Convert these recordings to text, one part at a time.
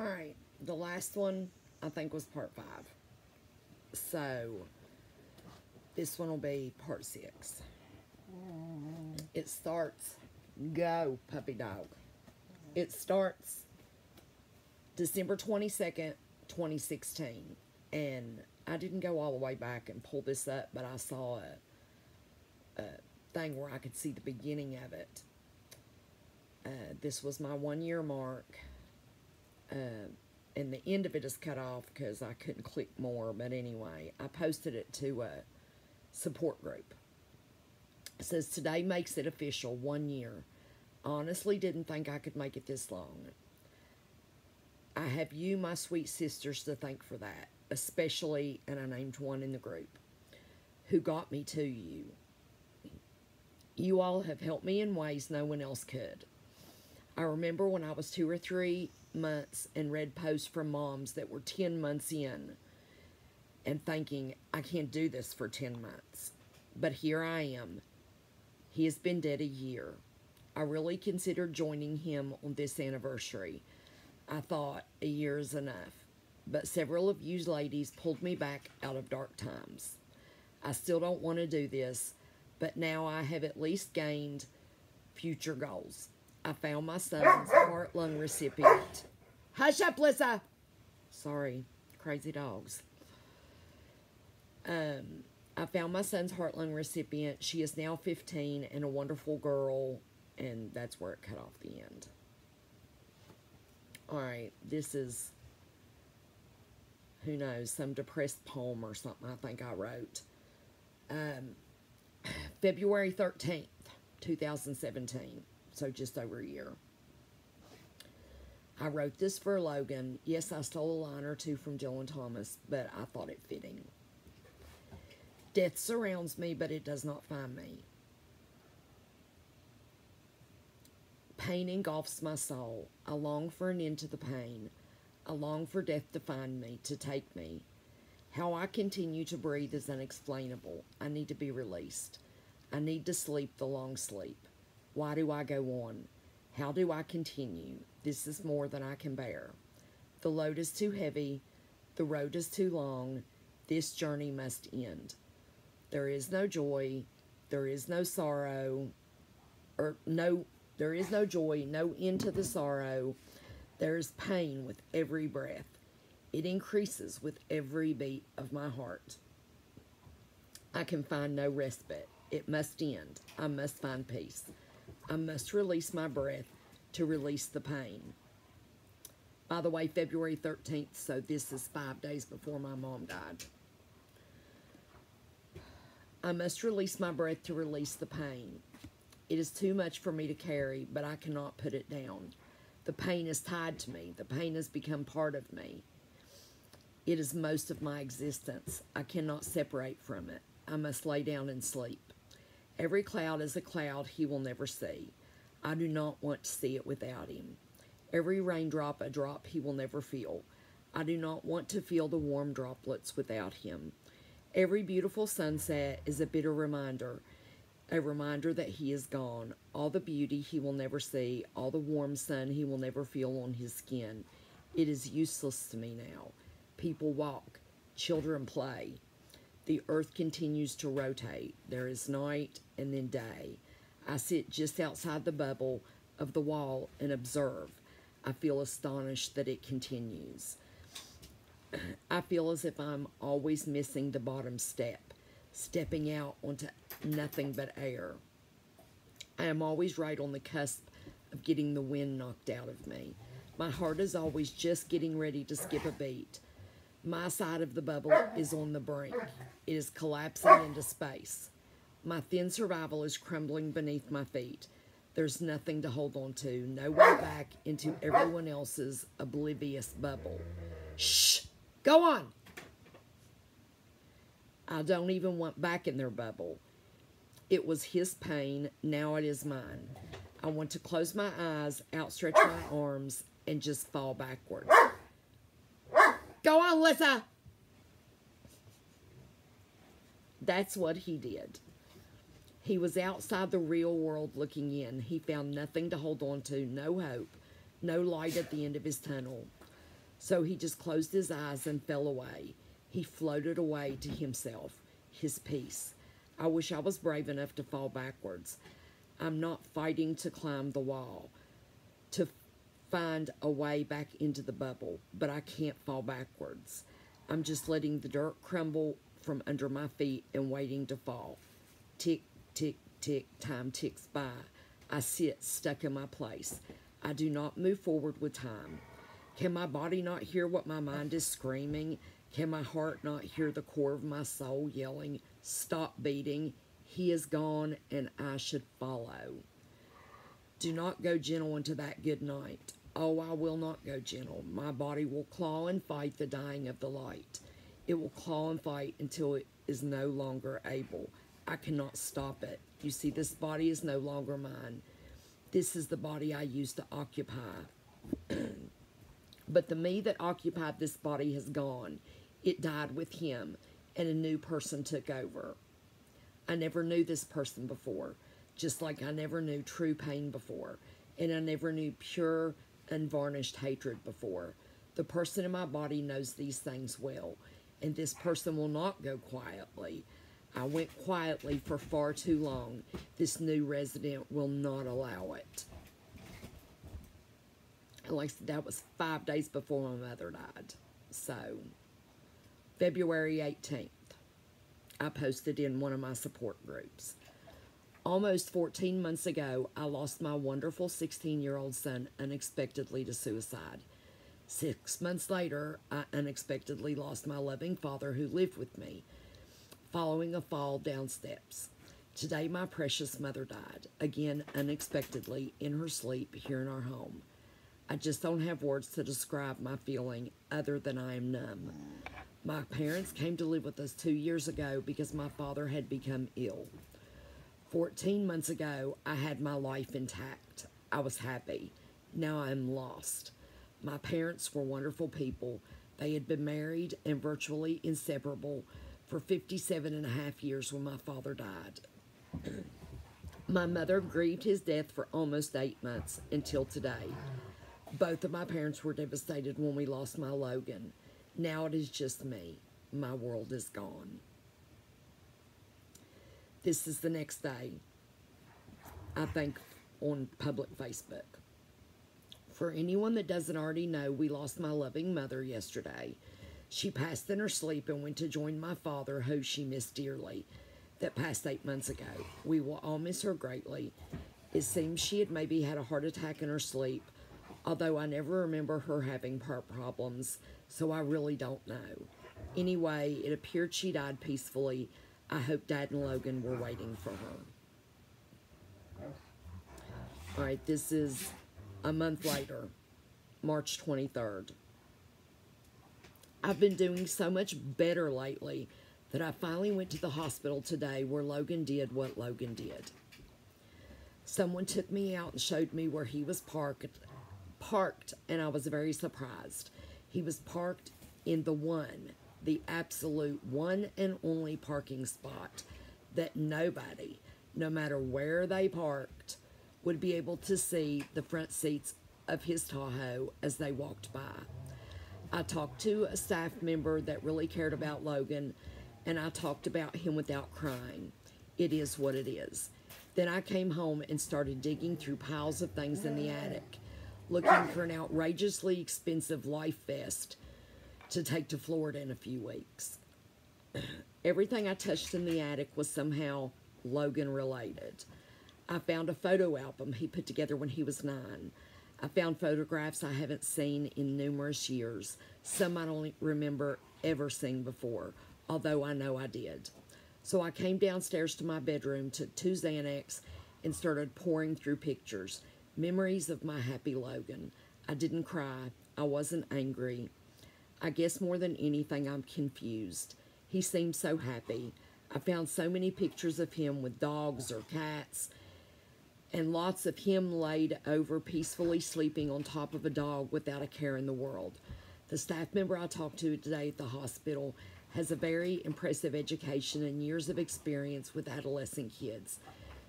Alright, the last one I think was part 5. So, this one will be part 6. It starts, go puppy dog. It starts December 22nd, 2016. And I didn't go all the way back and pull this up, but I saw a thing where I could see the beginning of it. This was my 1-year mark. And the end of it is cut off because I couldn't click more. But anyway, I posted it to a support group. It says, today makes it official, 1 year. Honestly didn't think I could make it this long. I have you, my sweet sisters, to thank for that. Especially, and I named one in the group, who got me to you. You all have helped me in ways no one else could. I remember when I was 2 or 3 months and read posts from moms that were 10 months in and thinking, I can't do this for 10 months. But here I am. He has been dead a year. I really considered joining him on this anniversary. I thought a year is enough. But several of you ladies pulled me back out of dark times. I still don't want to do this, but now I have at least gained future goals. I found my son's heart-lung recipient. Hush up, Lissa! Sorry, crazy dogs. I found my son's heart-lung recipient. She is now 15 and a wonderful girl, and that's where it cut off the end. Alright, this is, who knows, some depressed poem or something I think I wrote. February 13th, 2017. So just over a year. I wrote this for Logan. Yes, I stole a line or two from Dylan Thomas, but I thought it fitting. Death surrounds me, but it does not find me. Pain engulfs my soul. I long for an end to the pain. I long for death to find me, to take me. How I continue to breathe is unexplainable. I need to be released. I need to sleep the long sleep. Why do I go on? How do I continue? This is more than I can bear. The load is too heavy. The road is too long. This journey must end. There is no joy. There is no sorrow. There is no joy, no end to the sorrow. There is pain with every breath. It increases with every beat of my heart. I can find no respite. It must end. I must find peace. I must release my breath to release the pain. By the way, February 13th, so this is 5 days before my mom died. I must release my breath to release the pain. It is too much for me to carry, but I cannot put it down. The pain is tied to me. The pain has become part of me. It is most of my existence. I cannot separate from it. I must lay down and sleep. Every cloud is a cloud he will never see. I do not want to see it without him. Every raindrop a drop he will never feel. I do not want to feel the warm droplets without him. Every beautiful sunset is a bitter reminder, a reminder that he is gone. All the beauty he will never see, all the warm sun he will never feel on his skin. It is useless to me now. People walk, children play. The earth continues to rotate. There is night and then day. I sit just outside the bubble of the wall and observe. I feel astonished that it continues. I feel as if I'm always missing the bottom step, stepping out onto nothing but air. I am always right on the cusp of getting the wind knocked out of me. My heart is always just getting ready to skip a beat. My side of the bubble is on the brink. It is collapsing into space. My thin survival is crumbling beneath my feet. There's nothing to hold on to, no way back into everyone else's oblivious bubble. Shh! Go on! I don't even want back in their bubble. It was his pain, now it is mine. I want to close my eyes, outstretch my arms, and just fall backwards. Go on, Lissa! That's what he did. He was outside the real world looking in. He found nothing to hold on to, no hope, no light at the end of his tunnel. So he just closed his eyes and fell away. He floated away to himself, his peace. I wish I was brave enough to fall backwards. I'm not fighting to climb the wall, to find a way back into the bubble, but I can't fall backwards. I'm just letting the dirt crumble from under my feet and waiting to fall. Tick, tick, tick, time ticks by. I sit stuck in my place. I do not move forward with time. Can my body not hear what my mind is screaming? Can my heart not hear the core of my soul yelling, stop beating? He is gone and I should follow. Do not go gentle into that good night. Oh, I will not go gentle. My body will claw and fight the dying of the light. It will claw and fight until it is no longer able. I cannot stop it. You see, this body is no longer mine. This is the body I used to occupy. But the me that occupied this body has gone. It died with him, and a new person took over. I never knew this person before, just like I never knew true pain before, and I never knew pure, unvarnished hatred before. The person in my body knows these things well, and this person will not go quietly. I went quietly for far too long. This new resident will not allow it. And like I said, that was 5 days before my mother died. So, February 18th, I posted in one of my support groups. Almost 14 months ago, I lost my wonderful 16-year-old son unexpectedly to suicide. 6 months later, I unexpectedly lost my loving father who lived with me, following a fall down steps. Today, my precious mother died, again unexpectedly, in her sleep here in our home. I just don't have words to describe my feeling other than I am numb. My parents came to live with us 2 years ago because my father had become ill. 14 months ago, I had my life intact. I was happy. Now I am lost. My parents were wonderful people. They had been married and virtually inseparable for 57 and a half years when my father died. My mother grieved his death for almost 8 months until today. Both of my parents were devastated when we lost my Logan. Now it is just me. My world is gone. This is the next day, I think, on public Facebook. For anyone that doesn't already know, we lost my loving mother yesterday. She passed in her sleep and went to join my father, who she missed dearly, that passed 8 months ago. We will all miss her greatly. It seems she had maybe had a heart attack in her sleep, although I never remember her having heart problems, so I really don't know. Anyway, it appeared she died peacefully. I hope Dad and Logan were waiting for her. All right, this is a month later, March 23rd. I've been doing so much better lately that I finally went to the hospital today where Logan did what Logan did. Someone took me out and showed me where he was parked, and I was very surprised. He was parked in the absolute one and only parking spot that nobody, no matter where they parked, would be able to see the front seats of his Tahoe as they walked by. I talked to a staff member that really cared about Logan, and I talked about him without crying. It is what it is. Then I came home and started digging through piles of things in the attic, looking for an outrageously expensive life vest to take to Florida in a few weeks. Everything I touched in the attic was somehow Logan related. I found a photo album he put together when he was 9. I found photographs I haven't seen in numerous years. Some I don't remember ever seeing before, although I know I did. So I came downstairs to my bedroom, took 2 Xanax, and started pouring through pictures. Memories of my happy Logan. I didn't cry. I wasn't angry. I guess more than anything, I'm confused. He seemed so happy. I found so many pictures of him with dogs or cats, and lots of him laid over peacefully sleeping on top of a dog without a care in the world. The staff member I talked to today at the hospital has a very impressive education and years of experience with adolescent kids.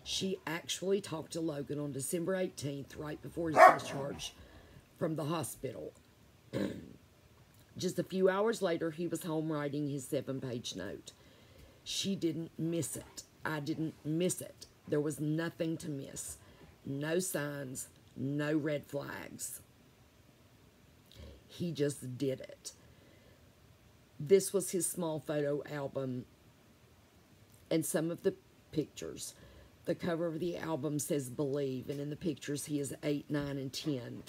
She actually talked to Logan on December 18th, right before his discharge from the hospital. Just a few hours later, he was home writing his 7-page note. She didn't miss it. I didn't miss it. There was nothing to miss. No signs, no red flags. He just did it. This was his small photo album and some of the pictures. The cover of the album says Believe, and in the pictures he is 8, 9, and 10.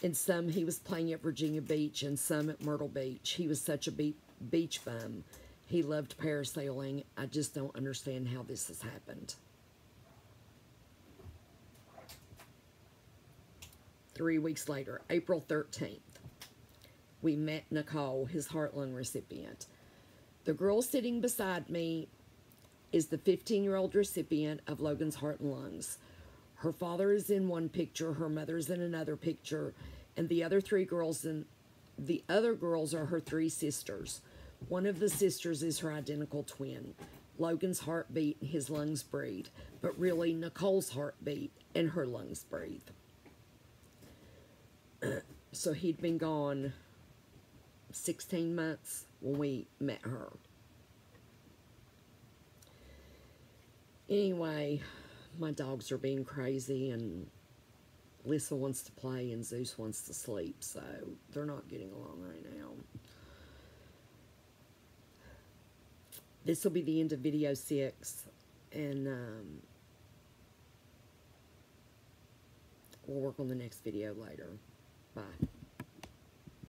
In some, he was playing at Virginia Beach, and some at Myrtle Beach. He was such a beach bum. He loved parasailing. I just don't understand how this has happened. 3 weeks later, April 13th, we met Nicole, his heart-lung recipient. The girl sitting beside me is the 15-year-old recipient of Logan's heart and lungs. Her father is in one picture, her mother's in another picture, and the other girls are her 3 sisters. One of the sisters is her identical twin. Logan's heart beat and his lungs breathe, but really Nicole's heart beat and her lungs breathe. So he'd been gone 16 months when we met her. Anyway, my dogs are being crazy, and Lisa wants to play and Zeus wants to sleep, so they're not getting along right now. This will be the end of video 6, and we'll work on the next video later. Bye.